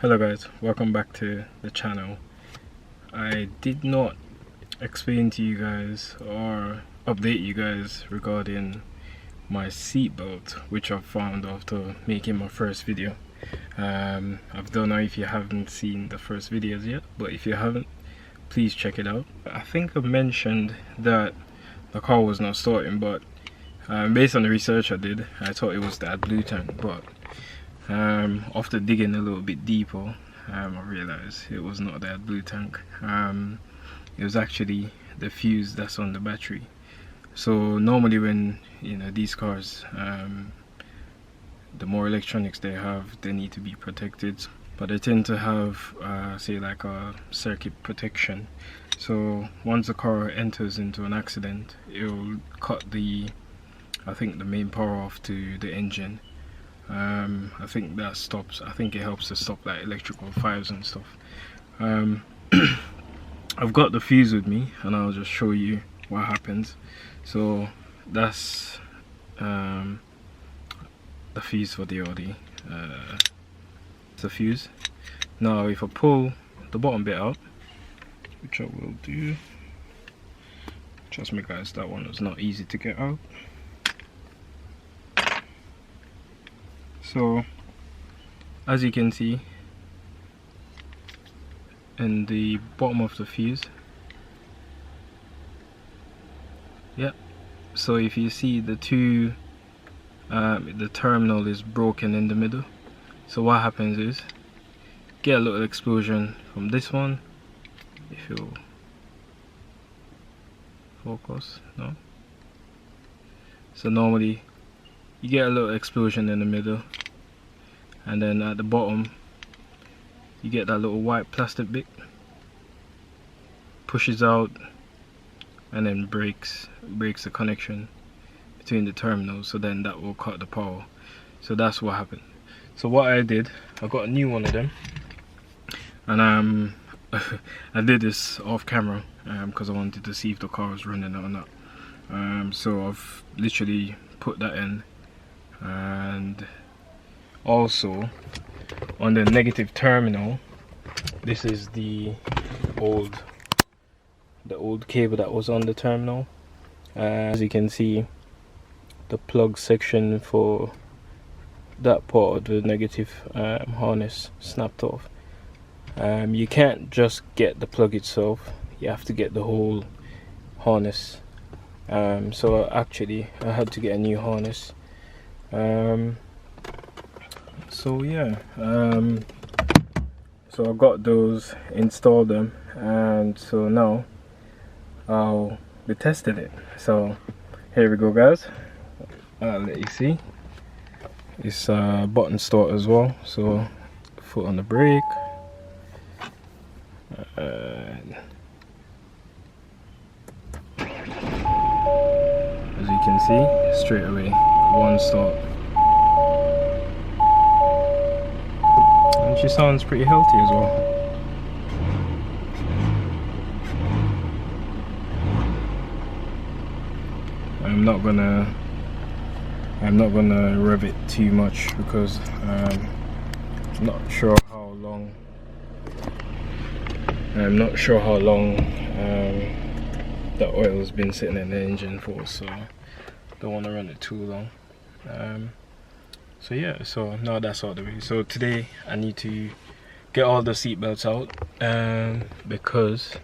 Hello guys, welcome back to the channel. I did not explain to you guys or update you guys regarding my seatbelt, which I found after making my first video. I don't know if you haven't seen the first videos yet, but if you haven't, please check it out. I think I mentioned that the car was not starting, but based on the research I did, I thought it was that blue tank, but after digging a little bit deeper, I realized it was not that blue tank. It was actually the fuse that's on the battery. So normally when these cars, the more electronics they have, they need to be protected, but they tend to have say like a circuit protection. So once the car enters into an accident, it will cut the main power off to the engine. I think that stops. I think it helps to stop like electrical fires and stuff. I've got the fuse with me, and I'll just show you what happens. So that's the fuse for the Audi. It's a fuse. Now, if I pull the bottom bit out, which I will do, trust me, guys, that one was not easy to get out. So as you can see in the bottom of the fuse, so if you see the two, the terminal is broken in the middle. So what happens is, get a little explosion from this one. If you focus, no, so normally you get a little explosion in the middle, and then at the bottom you get that little white plastic bit, pushes out and then breaks the connection between the terminals, so then that will cut the power. So that's what happened. So what I did, I got a new one of them, and I did this off camera because I wanted to see if the car was running or not. So I've literally put that in. And also on the negative terminal, this is the old cable that was on the terminal. As you can see, the plug section for that part of the negative harness snapped off. You can't just get the plug itself, you have to get the whole harness. So actually I had to get a new harness. So yeah, so I got those, installed them, and so now I'll be testing it. So here we go, guys. I'll let you see. It's a button start as well, so foot on the brake, and as you can see, straight away one start, and she sounds pretty healthy as well. I'm not gonna rev it too much because I'm not sure how long the oil has been sitting in the engine for, so don't want to run it too long. So yeah, so now that's all the way. So today I need to get all the seat belts out, because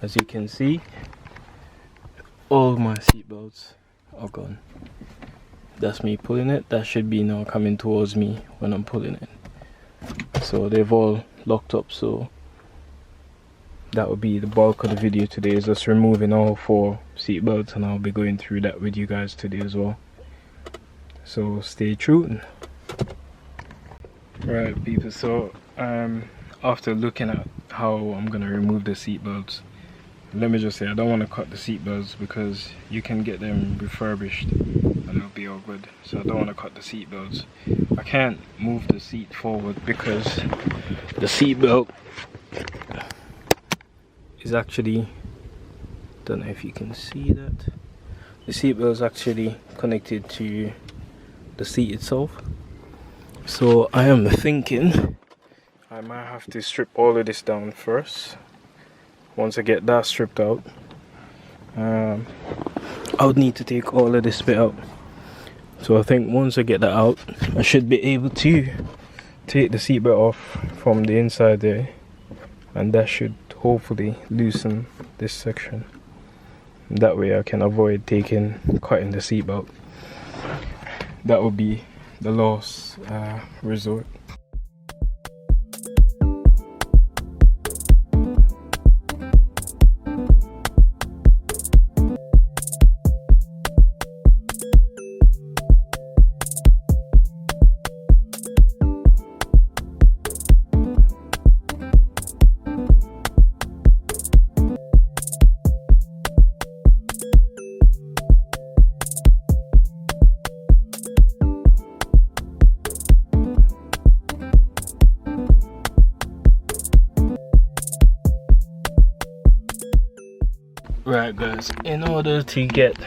as you can see, all my seat belts are gone. That's me pulling it. That should be now coming towards me when I'm pulling it. So they've all locked up, so that would be the bulk of the video today, is just removing all 4 seat belts, and I'll be going through that with you guys today as well. So stay tuned. Right people, so after looking at how I'm gonna remove the seat belts, let me just say, I don't want to cut the seat belts because you can get them refurbished and it'll be all good. So I don't want to cut the seat belts. I can't move the seat forward because the seat belt is actually, don't know if you can see that, the seat belt is actually connected to the seat itself. So I am thinking I might have to strip all of this down first. Once I get that stripped out, I would need to take all of this bit out. So I think once I get that out, I should be able to take the seatbelt off from the inside there, and that should hopefully loosen this section. That way I can avoid cutting the seatbelt. That would be the last resort. Right guys, in order to get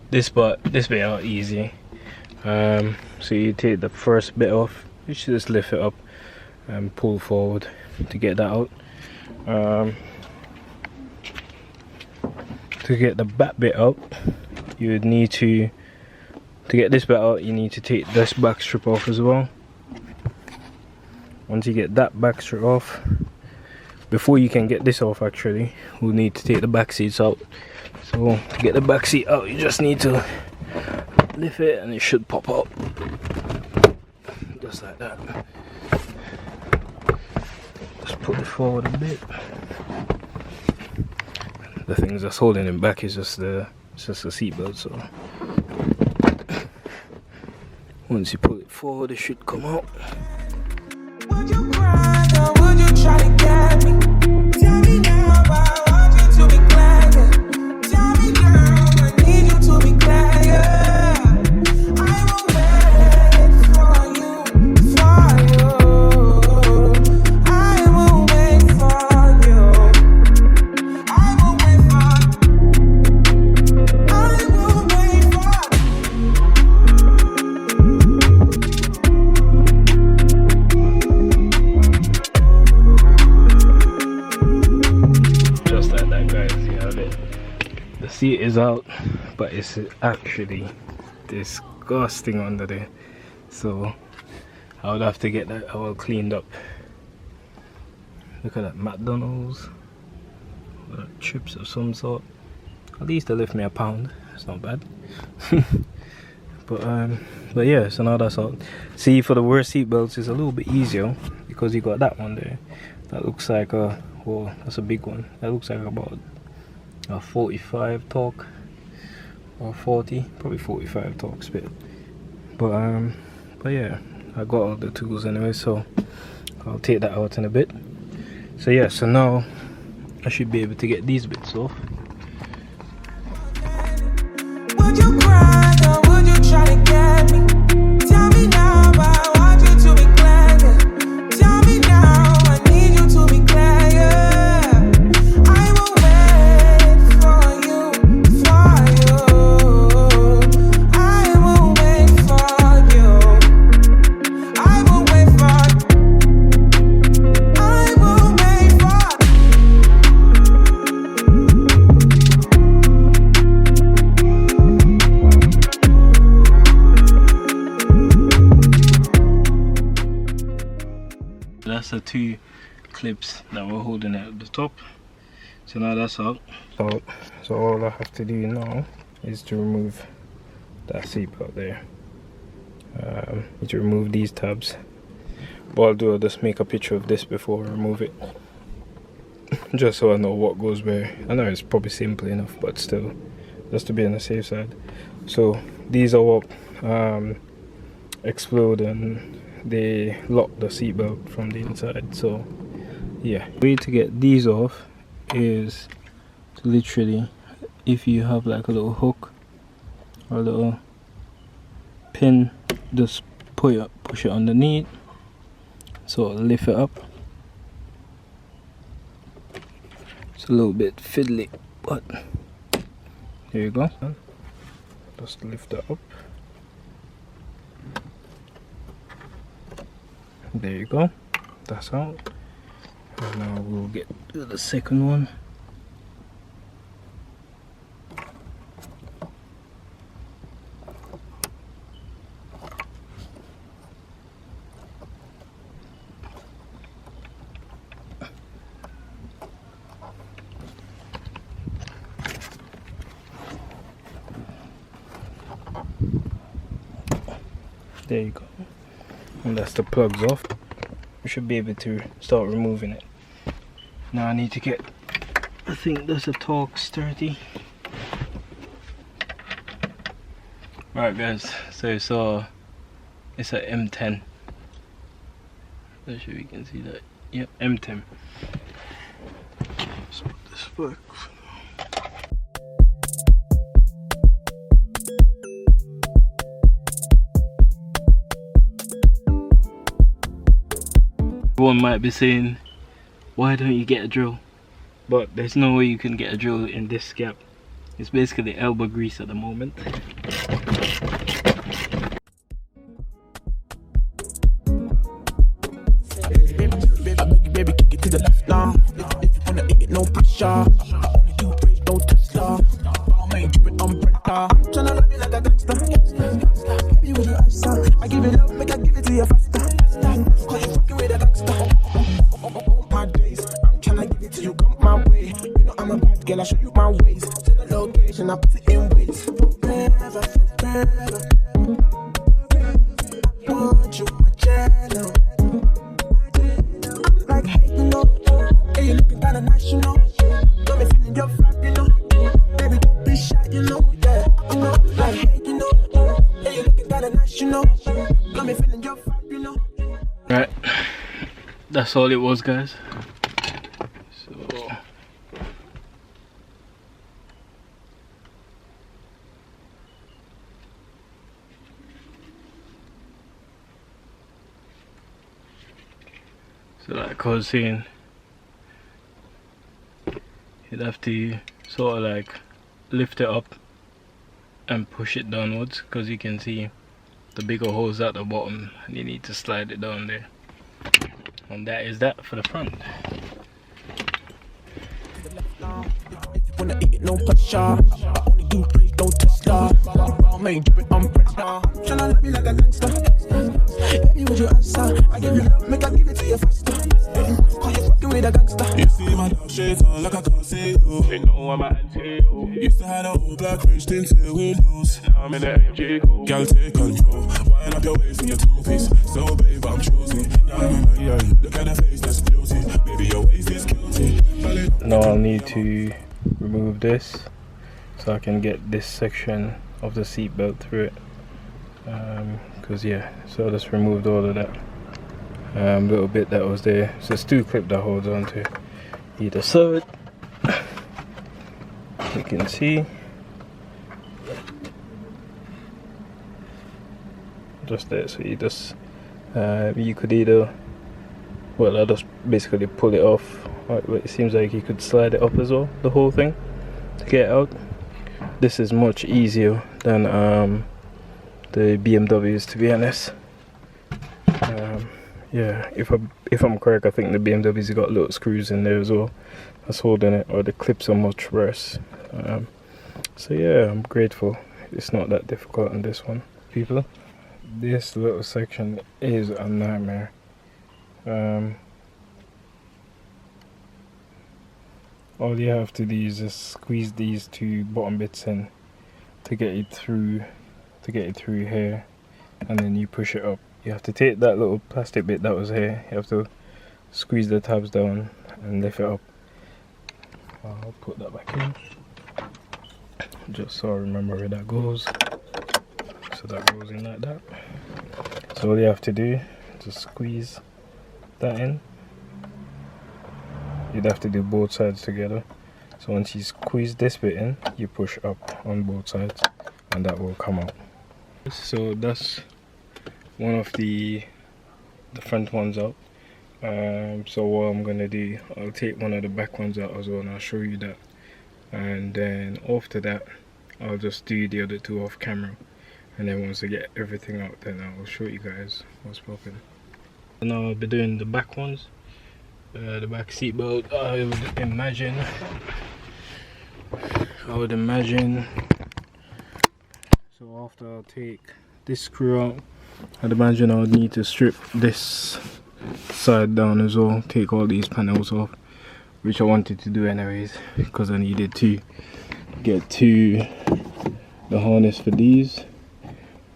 this bit out easy, so you take the first bit off, you should just lift it up and pull forward to get that out. To get the back bit out, you would need to get this bit out, you need to take this back strip off as well. Once you get that back strip off, before you can get this off, actually we'll need to take the back seats out. So to get the back seat out, you just need to lift it and it should pop out just like that. Just put it forward a bit. The thing that's holding it back is just the seatbelt. So once you pull it forward, it should come out. Would you cry or would you try to get me? Tell me now, I want you to be glad. Tell me now, I need you to be glad. I will wait for you. I will wait for you. I will wait The seat is out, but it's actually disgusting under there, so I would have to get that all cleaned up. Look at that McDonald's, chips of some sort. At least they left me £1. It's not bad. but yeah, so now that's out. See, for the worst seat belts, it's a little bit easier because you got that one there. That looks like a, well, that's a big one. That looks like about a 45 torque or 40, probably 45 torque spit. But yeah, I got all the tools anyway, so I'll take that out in a bit. So yeah, so now I should be able to get these bits off. Would you cry or would you try to get me? Tell me now, I want you to be glad. Tell me now, I need you to be glad. I will wait for you. I will wait for you. I will wait for That's the two clips that were holding it at the top. So now that's out. So all I have to do now is to remove that seatbelt there. Need to remove these tabs. What I'll do, I'll just make a picture of this before I remove it, just so I know what goes where. I know it's probably simple enough, but still, just to be on the safe side. So these are what explode and they lock the seatbelt from the inside. So yeah, the way to get these off is to literally, if you have like a little hook or a little pin, just push it underneath, so lift it up. It's a little bit fiddly, but there you go. Just lift it up. There you go. that's out. And now we'll get to the second one. There you go. And that's the plugs off. We should be able to start removing it. Now I need to get, I think there's a Torx 30. Right guys, so it's a M10. Not sure you can see that. Yep, M10. Let's put this back. One might be saying, why don't you get a drill? But there's no way you can get a drill in this gap. It's basically elbow grease at the moment. Baby, kick it to the left now. If you wanna eat it, no pressure. I only do break, no Tesla. I'll make it umbrella. Tryna love you like a gangster. Baby, would you answer? I give it up, make I give it to you faster. Cause you fucking with a gangster. My days, I'm tryna give it to you, come my way. You know I'm a bad girl, I'll show you my ways. Send a location, I put it in ways. Forever, forever. I want you, my channel. I'm like, hey, you know, hey, you looking kinda nice, you know. Got me feeling your vibe, you know. Baby, don't be shy, you know. Yeah, you know, like, hey, you know. Hey, you looking kinda nice, you know. Got me feeling your vibe, you know. Right, that's all it was, guys. So like I was saying, you'd have to sort of like lift it up and push it downwards, because you can see the bigger holes at the bottom and you need to slide it down there. And that is that for the front. Wanna eat it, no pressure. I only do break, no Tesla. I'll make it umbrella. Tryna love me like a gangster. Baby, would you answer? I give you love, make I give it to you faster. Cause you fucking with a gangster. You see my dark shades on like I can't see you. They know I'm an anti-hero. Used to have a whole black range tinted windows. Now I'm in the AMG. Girl, take control. Wind up your waist in your two-piece. So babe, I'm choosy. Yeah. Look at the face, that's beauty. Baby, your waist is guilty. Now I'll need to remove this so I can get this section of the seat belt through it, because yeah, so I just removed all of that little bit that was there. So it's two clips that holds on to either side. You can see just there, so you just you could either, well, I just basically pull it off. But it seems like you could slide it up as well, the whole thing, to get out. This is much easier than the BMWs, to be honest. Yeah, if I'm correct, I think the BMWs got little screws in there as well that's holding it, or the clips are much worse. So yeah, I'm grateful it's not that difficult on this one, people. This little section is a nightmare. All you have to do is just squeeze these two bottom bits in to get it through here, and then you push it up. You have to take that little plastic bit that was here, you have to squeeze the tabs down and lift it up. I'll put that back in just so I remember where that goes. So that goes in like that. So all you have to do, just squeeze that in. You'd have to do both sides together. So once you squeeze this bit in, you push up on both sides and that will come out. So that's one of the front ones out. So what I'm gonna do, I'll take one of the back ones out as well, and I'll show you that. And then after that, I'll just do the other two off camera. And then once I get everything out, then I'll show you guys what's popping. Now I'll be doing the back ones, the back seat belt. I would imagine. So after I'll take this screw out, I'd imagine I would need to strip this side down as well, take all these panels off, which I wanted to do anyways because I needed to get to the harness for these,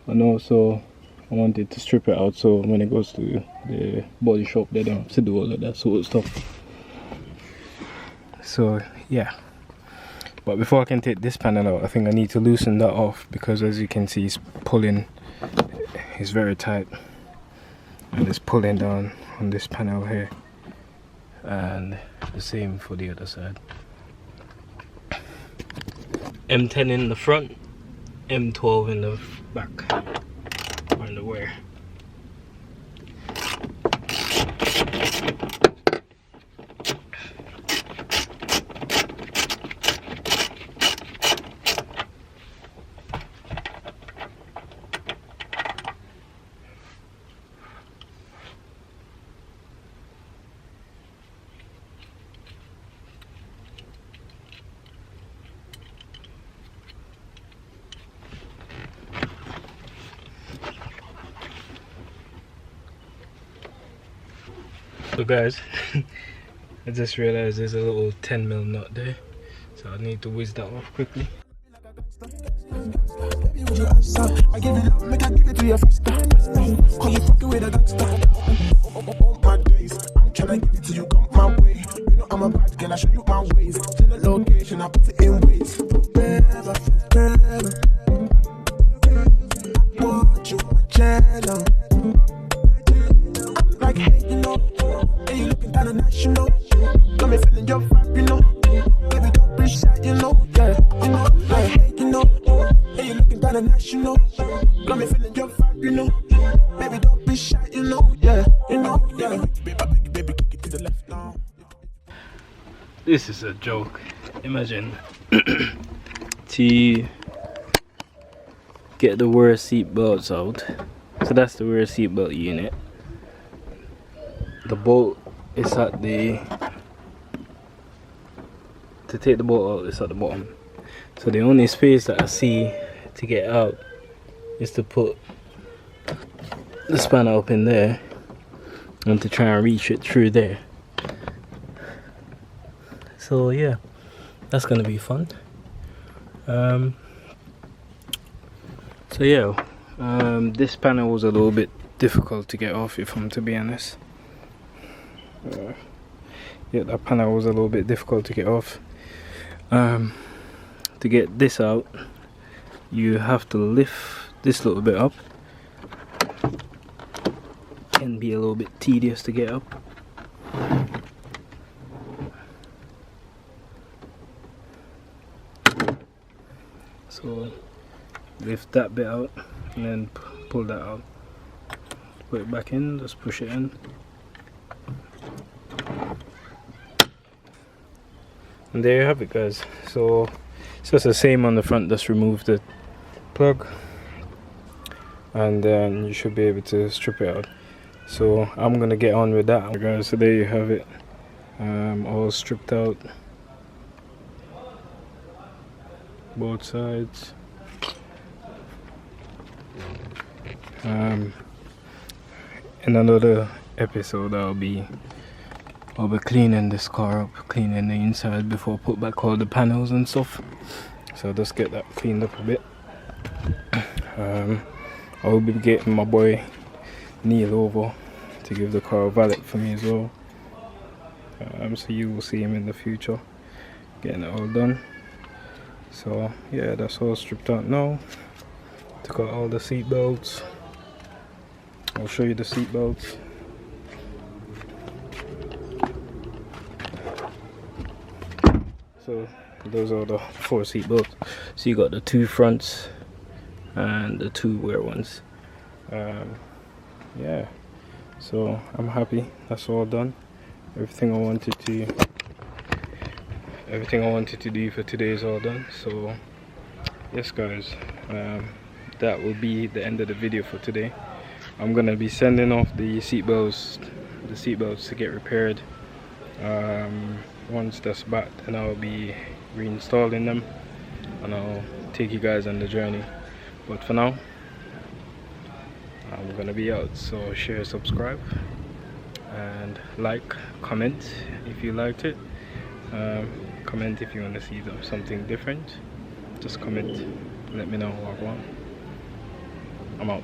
and also I wanted to strip it out so when it goes to the body shop they don't have to do all of that sort of stuff. So yeah, but before I can take this panel out, I think I need to loosen that off because as you can see it's pulling, it's very tight and it's pulling down on this panel here, and the same for the other side. M10 in the front, M12 in the back, or in the rear. So guys, I just realized there's a little 10mm nut there, so I need to whiz that off quickly. I give it up, make I give it to your first time. Cause you fucking with a gangster. All my days, I'm tryna give it to you, come my way. You know I'm a bad girl, I show you my ways. Send the location, I put it in ways. Forever, forever. I want you, my channel. I'm like, hey, you know, hey, you looking kinda national. Got me feeling your vibe, you know. Baby, don't be shy, you know, yeah. You know, like, hey, you know. Hey, you looking kinda national. Got me feeling your vibe, you know. Baby, don't be shy, you know, yeah. You know, yeah. Baby, kick it to the left now. This is a joke. Imagine to get the rear seat belts out. So that's the rear seat belt unit. The bolt is at the, to take the bolt out, it's at the bottom. So the only space that I see to get out is to put the spanner up in there and to try and reach it through there. So yeah, that's gonna be fun. So yeah, this panel was a little bit difficult to get off, if I'm to be honest. Yeah, that panel was a little bit difficult to get off. To get this out, you have to lift this little bit up. Can be a little bit tedious to get up. So lift that bit out and then pull that out. Put it back in, just push it in. And there you have it, guys. So it's just the same on the front, just remove the plug and then you should be able to strip it out. So I'm gonna get on with that, guys. So there you have it, all stripped out, both sides. In another episode I'll be cleaning this car up, cleaning the inside before I put back all the panels and stuff. So I'll just get that cleaned up a bit. I will be getting my boy Neil over to give the car a valet for me as well. So you will see him in the future getting it all done. So yeah, that's all stripped out now. Took out all the seat belts. I'll show you the seat belts. So those are the 4 seat belts. So you got the 2 fronts and the 2 rear ones. Yeah, so I'm happy. That's all done. Everything I wanted to do for today is all done. So yes, guys, that will be the end of the video for today. I'm gonna be sending off the seatbelts to get repaired. Once that's back, then I'll be reinstalling them and I'll take you guys on the journey. But for now, I'm gonna be out. So share, subscribe, and like, comment if you liked it. Comment if you want to see something different. Just comment, let me know what I want. I'm out.